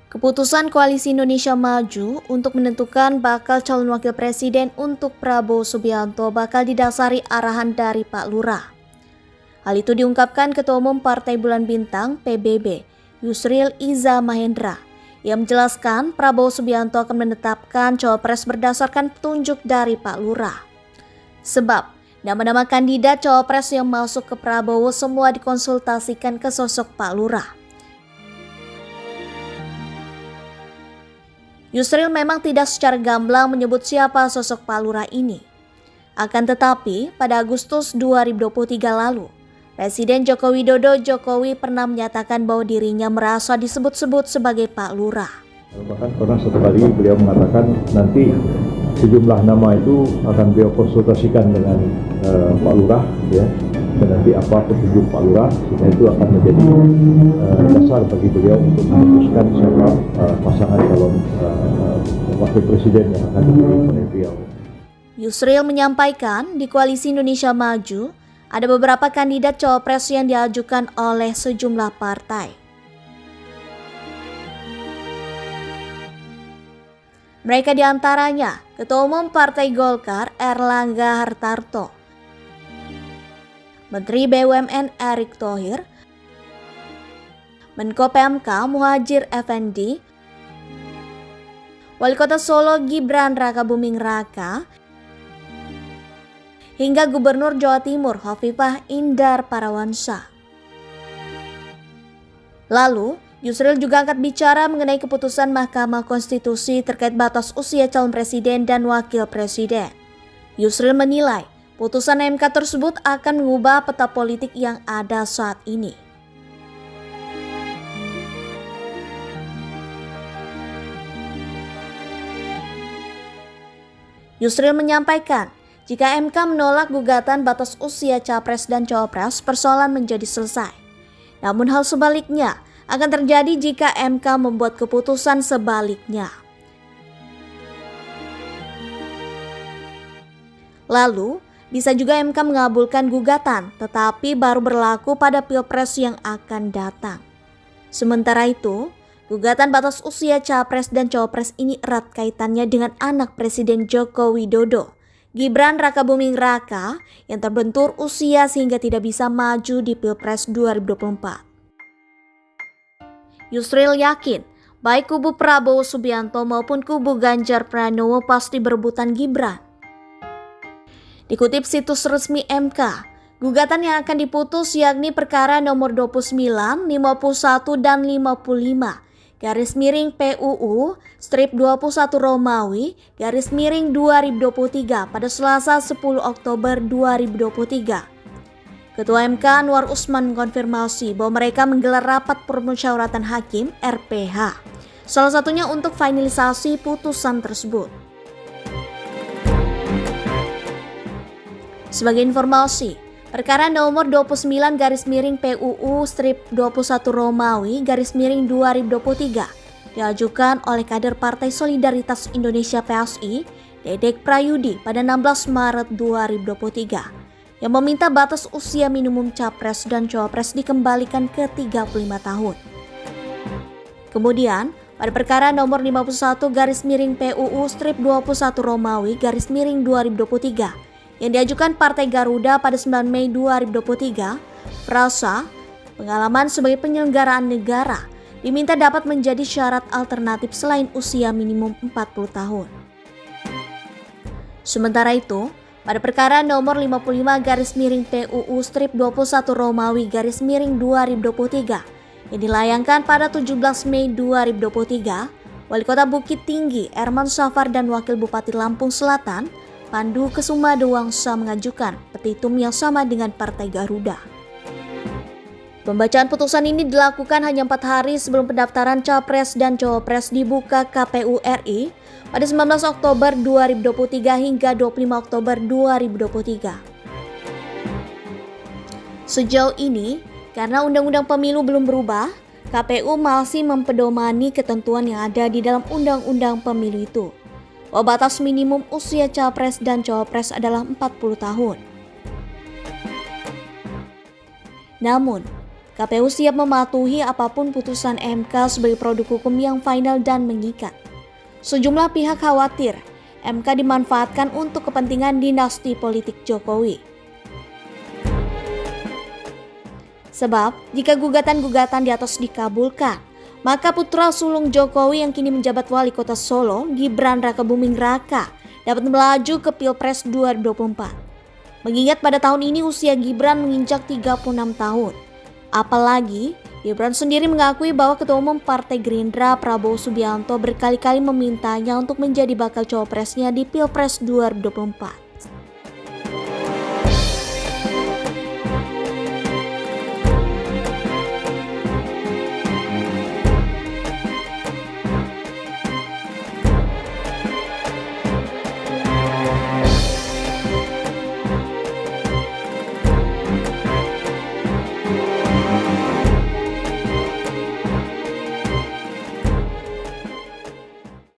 Keputusan Koalisi Indonesia Maju untuk menentukan bakal calon wakil presiden untuk Prabowo Subianto bakal didasari arahan dari Pak Lurah. Hal itu diungkapkan Ketua Umum Partai Bulan Bintang (PBB) Yusril Iza Mahendra. Ia menjelaskan Prabowo Subianto akan menetapkan cawapres berdasarkan petunjuk dari Pak Lurah. Sebab nama-nama kandidat cawapres yang masuk ke Prabowo semua dikonsultasikan ke sosok Pak Lurah. Yusril memang tidak secara gamblang menyebut siapa sosok Pak Lurah ini. Akan tetapi, pada Agustus 2023 lalu, Presiden Joko Widodo pernah menyatakan bahwa dirinya merasa disebut-sebut sebagai Pak Lurah. Bahkan pernah satu kali beliau mengatakan nanti sejumlah nama itu akan beliau konsultasikan dengan Pak Lurah, ya, dan nanti apa petunjuk Pak Lurah, sehingga itu akan menjadi dasar bagi beliau untuk memutuskan siapa pasangan calon wakil presiden yang akan dipilih oleh beliau. Yusril menyampaikan di Koalisi Indonesia Maju ada beberapa kandidat cawapres yang diajukan oleh sejumlah partai. Mereka diantaranya Ketua Umum Partai Golkar Erlangga Hartarto, Menteri BUMN Erick Thohir, Menko PMK Muhadjir Effendi, Wali Kota Solo Gibran Rakabuming Raka, hingga Gubernur Jawa Timur Hovifah Indar Parawansa. Lalu, Yusril juga angkat bicara mengenai keputusan Mahkamah Konstitusi terkait batas usia calon presiden dan wakil presiden. Yusril menilai putusan MK tersebut akan mengubah peta politik yang ada saat ini. Yusril menyampaikan, jika MK menolak gugatan batas usia capres dan cawapres, persoalan menjadi selesai. Namun hal sebaliknya akan terjadi jika MK membuat keputusan sebaliknya. Lalu, bisa juga MK mengabulkan gugatan, tetapi baru berlaku pada Pilpres yang akan datang. Sementara itu, gugatan batas usia capres dan cawapres ini erat kaitannya dengan anak Presiden Joko Widodo, Gibran Rakabuming Raka, yang terbentur usia sehingga tidak bisa maju di Pilpres 2024. Yusril yakin, baik kubu Prabowo Subianto maupun kubu Ganjar Pranowo pasti berebutan Gibran. Dikutip situs resmi MK, gugatan yang akan diputus yakni perkara nomor 29, 51, dan 55, _PUU, strip 21 Romawi, _2023 pada Selasa 10 Oktober 2023. Ketua MK Anwar Usman mengkonfirmasi bahwa mereka menggelar rapat permusyawaratan hakim (RPH), salah satunya untuk finalisasi putusan tersebut. Sebagai informasi, perkara nomor 29 _PUU strip 21 Romawi _2023 diajukan oleh kader Partai Solidaritas Indonesia PSI, Dedek Prayudi pada 16 Maret 2023 yang meminta batas usia minimum capres dan cawapres dikembalikan ke 35 tahun. Kemudian, pada perkara nomor 51 _PUU strip 21 Romawi _2023 yang diajukan Partai Garuda pada 9 Mei 2023, frasa pengalaman sebagai penyelenggaraan negara diminta dapat menjadi syarat alternatif selain usia minimum 40 tahun. Sementara itu, pada perkara nomor 55 _PUU strip 21 Romawi _2023 yang dilayangkan pada 17 Mei 2023, Wali Kota Bukit Tinggi Erman Safar dan Wakil Bupati Lampung Selatan Pandu Kesuma Dewangsa mengajukan petitum yang sama dengan Partai Garuda. Pembacaan putusan ini dilakukan hanya 4 hari sebelum pendaftaran capres dan cawapres dibuka KPU RI pada 19 Oktober 2023 hingga 25 Oktober 2023. Sejauh ini, karena Undang-Undang Pemilu belum berubah, KPU masih mempedomani ketentuan yang ada di dalam Undang-Undang Pemilu itu, bahwa batas minimum usia capres dan cawapres adalah 40 tahun. Namun, KPU siap mematuhi apapun putusan MK sebagai produk hukum yang final dan mengikat. Sejumlah pihak khawatir MK dimanfaatkan untuk kepentingan dinasti politik Jokowi. Sebab, jika gugatan-gugatan di atas dikabulkan, maka putra sulung Jokowi yang kini menjabat wali kota Solo, Gibran Rakabuming Raka, dapat melaju ke Pilpres 2024. Mengingat pada tahun ini usia Gibran menginjak 36 tahun. Apalagi, Gibran sendiri mengakui bahwa Ketua Umum Partai Gerindra Prabowo Subianto berkali-kali memintanya untuk menjadi bakal cawapresnya di Pilpres 2024.